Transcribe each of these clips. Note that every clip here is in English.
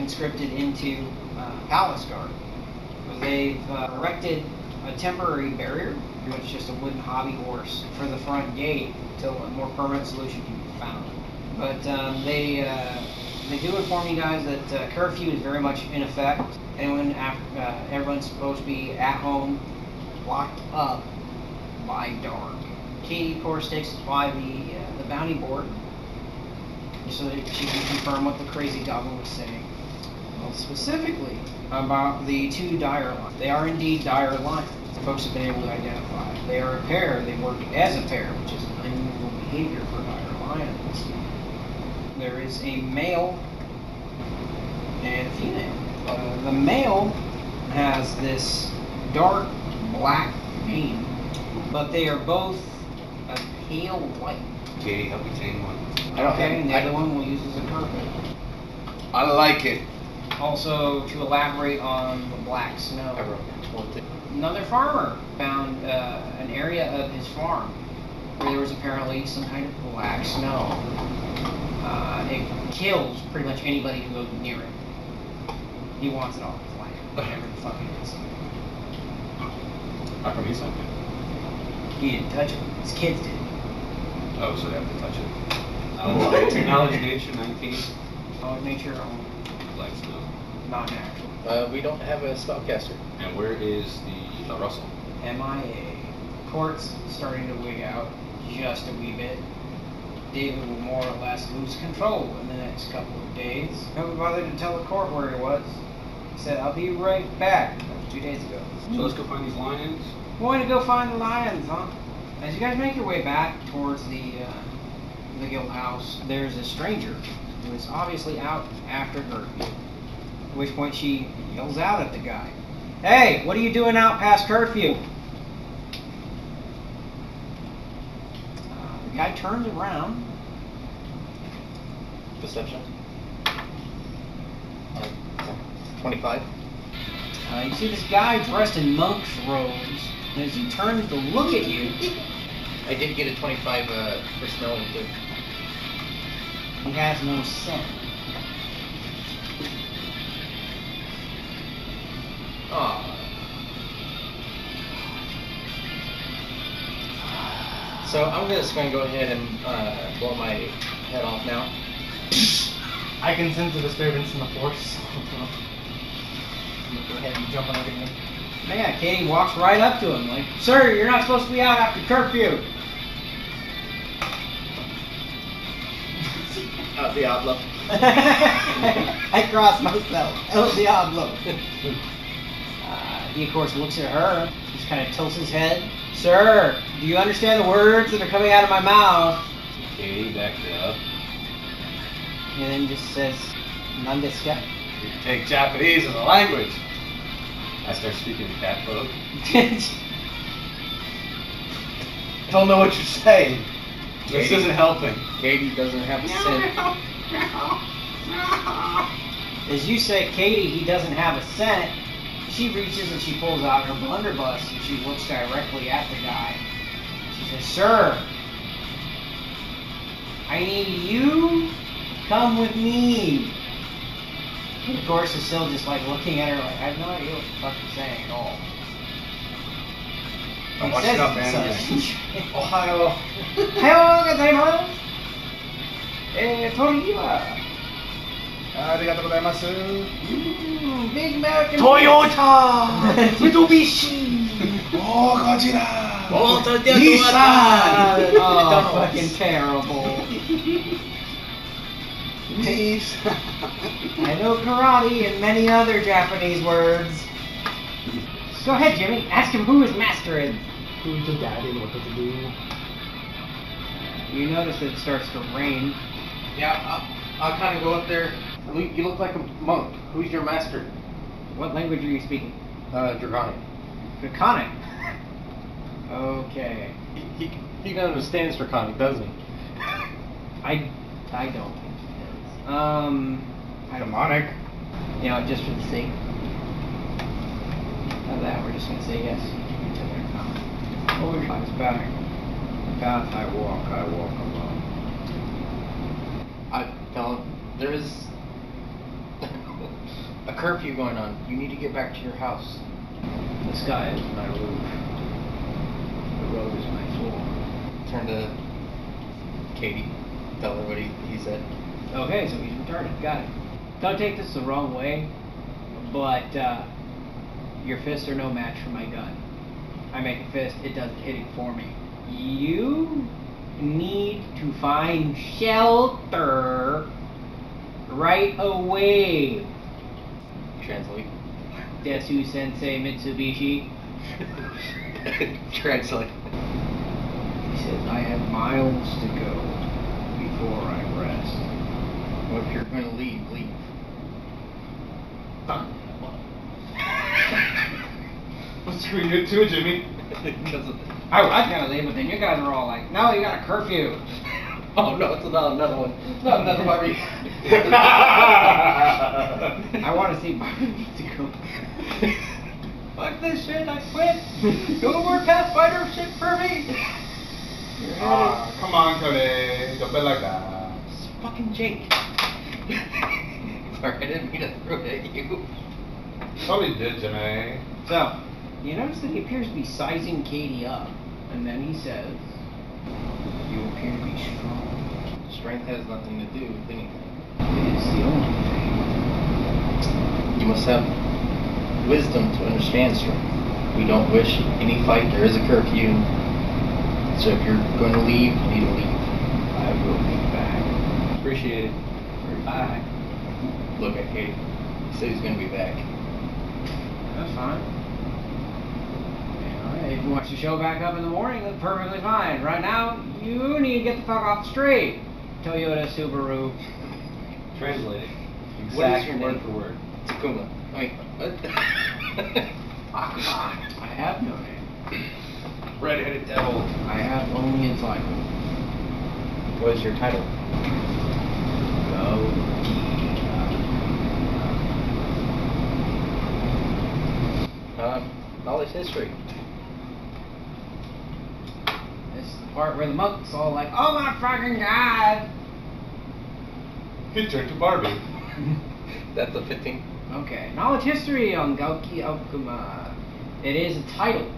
conscripted into Palace Guard. They've erected a temporary barrier, which is just a wooden hobby horse for the front gate until a more permanent solution can be found. But they do inform you guys that curfew is very much in effect. Everyone's supposed to be at home, locked up by dark. Katie, of course, takes it by the bounty board so that she can confirm what the crazy goblin was saying. Well, specifically about the two dire lions. They are indeed dire lions. Folks have been able to identify. They are a pair. They work as a pair, which is an unusual behavior for dire lions. There is a male and a female. The male has this dark black mane, but they are both a pale white. Katie, help me tame one. Okay, and the other one we'll use as a carpet. I like it. Also, to elaborate on the black snow, another farmer found an area of his farm where there was apparently some kind of black snow. It kills pretty much anybody who goes near it. He wants it off his land, whatever the fuck it is. How come he's something? He didn't touch it. His kids did. Oh, so they have to touch it. Knowledge nature 19. Knowledge nature Black snow. not natural. We don't have a spellcaster. And where is the Russell? MIA. Court's starting to wig out just a wee bit. David will more or less lose control in the next couple of days. Nobody bothered to tell the court where he was. He said, "I'll be right back." That was 2 days ago. So let's go find these lions. Going to go find the lions, huh? As you guys make your way back towards the guild house, there's a stranger who is obviously out after curfew. At which point she yells out at the guy, "Hey, what are you doing out past curfew?" The guy turns around. Perception. 25. You see this guy dressed in monk's robes, and as he turns to look at you, I did get a 25 for smelling too. he has no scent. Aww. So I'm just going to go ahead and blow my head off now. I can sense a disturbance in the force. Go ahead and jump on everything. Yeah, Katie walks right up to him like, "Sir, you're not supposed to be out after curfew." Diablo. I crossed myself. El Diablo. He, of course, looks at her. He just kind of tilts his head. "Sir, do you understand the words that are coming out of my mouth?" Katie, back it up. And then just says, "None desu ka?" You can take Japanese as a language. I start speaking cat folk. Don't know what you're saying. This isn't helping. Katie doesn't have a scent. As you say, "Katie, he doesn't have a scent," she reaches and she pulls out her blunderbuss and she looks directly at the guy. She says, "Sir, I need you to come with me." He, of course, is still just like looking at her like, "I have no idea what the fuck you're saying at all." I'm He watching says up, it in man. such- Ohio. Hello, gozaimasu. Toriwa. Arigatou gozaimasu. Big American. Toyota! Mitsubishi. Oh, Godzilla! Oh, Oh, fucking terrible. Please. I know karate and many other Japanese words. Go ahead, Jimmy. Ask him who his master is. Who's the daddy? What does it do? You notice that it starts to rain. Yeah, I'll kind of go up there. You look like a monk. Who's your master? What language are you speaking? Draconic. Draconic. Okay. He understands Draconic, doesn't he? I don't think he does. Demonic. You know, just for the sake of that, we're just gonna say yes to their comment. Oh, your is back. Path I walk alone. I tell him there is curfew going on. You need to get back to your house. The sky is my roof. The road is my floor. Turn to Katie. Tell her what he said. Okay, so he's retarded. Got it. Don't take this the wrong way, but your fists are no match for my gun. I make a fist, it does the hitting for me. You need to find shelter right away. Translate. Desu Sensei Mitsubishi. Translate. He says, I have miles to go before I rest. Well, if you're going to leave, leave. What's screwing you too, Jimmy? I was gonna leave, but then you guys were all like, no, you got a curfew. Oh no, it's not another one. It's not another Barbie. I want to see Barbie needs to go. Fuck this shit, I quit. No more Pathfinder shit for me. Come on, Cody. Don't be like that. It's fucking Jake. Sorry, I didn't mean to throw it at you. Probably did, Jimmy. So, you notice that he appears to be sizing Katie up, and then he says, you appear to be strong. Strength has nothing to do with anything. It is the only thing. You must have wisdom to understand strength. We don't wish any fight. There is a curfew. So if you're going to leave, you need to leave. I will be back. Appreciate it. Bye. Look at Katie. He said he's going to be back. That's fine. If you watch the show back up in the morning, that's perfectly fine. Right now, you need to get the fuck off the street. Toyota Subaru. Translate it. What is Exact your word name? for word. It's Akuma. Wait, what? I have no name. Red-headed devil. I have only a title. What is your title? Knowledge history. This is the part where the monk's all like, oh my fucking god! He turned to Barbie. That's a 15. Okay, knowledge history on Gollyie Akuma. It is a title.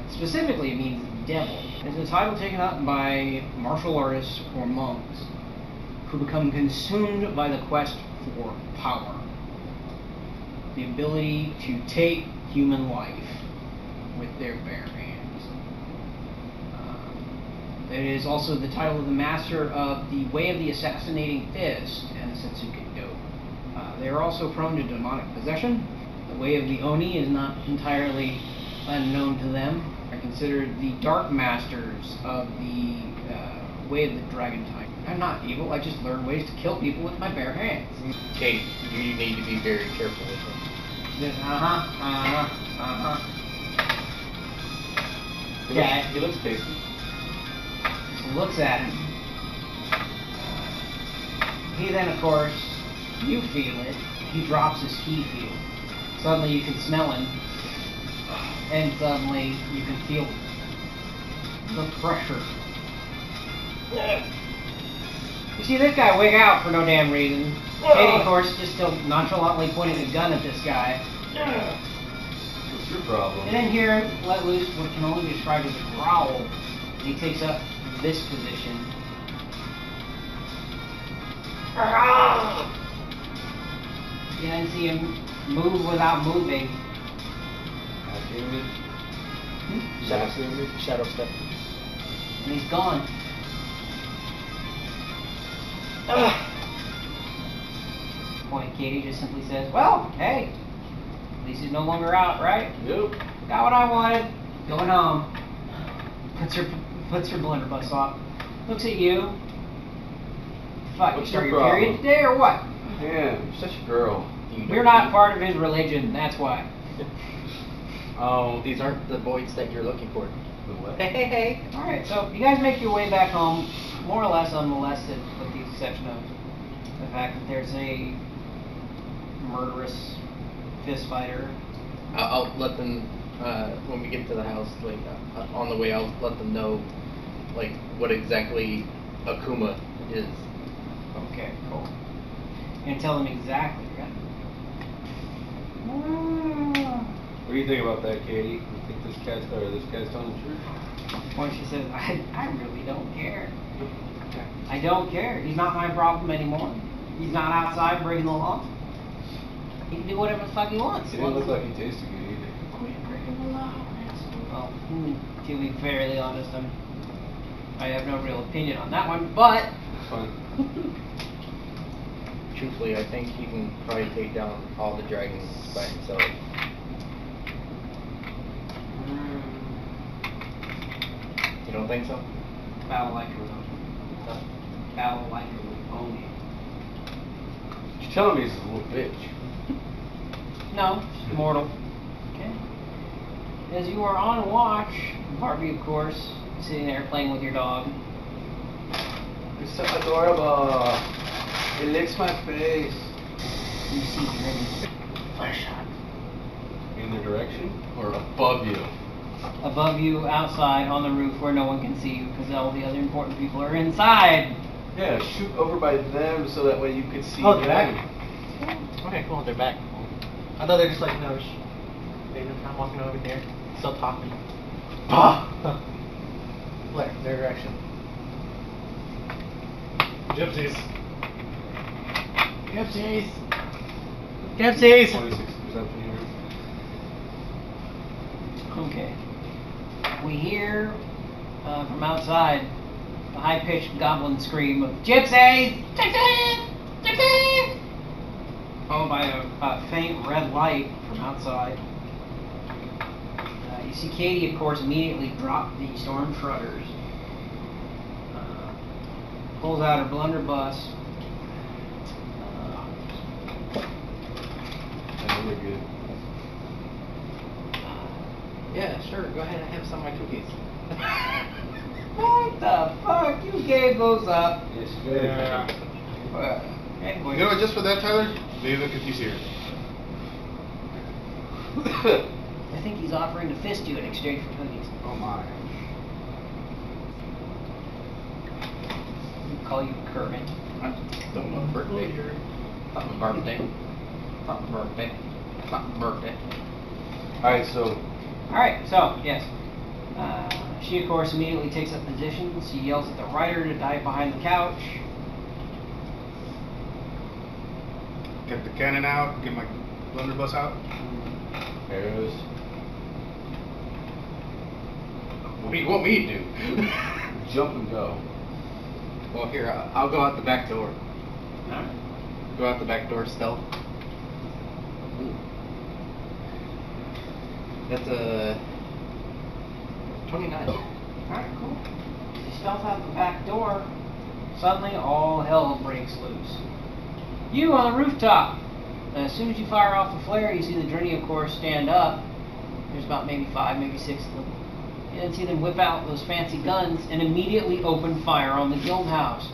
Specifically, it means devil. It's a title taken up by martial artists or monks who become consumed by the quest for power. The ability to take human life with their bare hands. It is also the title of the master of the Way of the Assassinating Fist and the Setsuken Do. They are also prone to demonic possession. The Way of the Oni is not entirely unknown to them. Are considered the dark masters of the Way of the Dragon type. I'm not evil, I just learned ways to kill people with my bare hands. Kate, you need to be very careful with him. Yeah, He looks tasty. looks at him. He then, of course, you feel it. He drops his key field. Suddenly you can smell him. And suddenly you can feel the pressure. You see this guy wig out for no damn reason. Katie, of course, just still nonchalantly pointing a gun at this guy. What's your problem? And then here, let loose what can only be described as a growl. And he takes up this position. You then see him move without moving. Shadow step. And he's gone. Point Katie just simply says, well, hey, at least he's no longer out, right? Nope. Got what I wanted. Going home. Puts her blunderbuss off. Looks at you. Fuck, you What's start your your period problem? today or what? Damn, you're such a girl. You're not part of his religion, that's why. Oh, These aren't the voids that you're looking for. the what? Hey. Alright, so you guys make your way back home, more or less unmolested, with the exception of the fact that there's a murderous fist fighter. I'll let them, when we get to the house, like, on the way, I'll let them know, like, what exactly Akuma is. Okay, cool. And tell them exactly, right? you think about that, Katie? You think this guy's telling the truth? When she says, I really don't care. I don't care. He's not my problem anymore. He's not outside breaking the law. He can do whatever the fuck he wants. He didn't look like he tasted good either. Quit breaking the law. Well, to be fairly honest, I have no real opinion on that one, but Fun. Truthfully, I think he can probably take down all the dragons by himself. You don't think so? Battle Liker would Battle Liker would own you. She's telling me he's a little bitch. No, mortal. Okay. As you are on watch, Barbie, of course, sitting there playing with your dog. It's so adorable. It licks my face. You see dragons. Fire shot. In their direction or above you? Above you, outside, on the roof, where no one can see you, because all the other important people are inside. Yeah, shoot over by them so that way you could see Oh, them. they're back? Okay, cool, they're back. I thought they were just like, no, I'm walking over here, still talking. Ah! What? Their direction. Gypsies. Gypsies! Gypsies! 26% Okay. We hear from outside the high-pitched goblin scream of Gypsies! Gypsies! Gypsies! Followed by a faint red light from outside. You see Katie, of course, immediately drop the storm shruggers. Pulls out her blunderbuss. I know they're good. Yeah, sure. Go ahead and have some of my cookies. What the fuck? You gave those up. Yes, very Anyway. You know what, just for that, Tyler, leave the cookies here. I think he's offering to fist you in exchange for cookies. Oh my. He'll call you Kermit. Don't know, birthday. Something birthday. Something birthday. Something birthday. Alright, so Alright, so, yes. She, of course, immediately takes up position. She yells at the rider to dive behind the couch. Get the cannon out, get my blunderbuss out. arrows. What do you want me to do? Jump and go. Well, here, I'll go out the back door. Alright. Go out the back door stealth. Ooh. That's a 29. Alright, cool. You stealth out the back door. Suddenly, all hell breaks loose. You on the rooftop. As soon as you fire off the flare, you see the Drini, of course, stand up. There's about maybe 5, maybe 6 of them. You then see them whip out those fancy guns and immediately open fire on the guild house.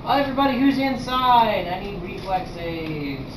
Everybody who's inside, I need reflex saves.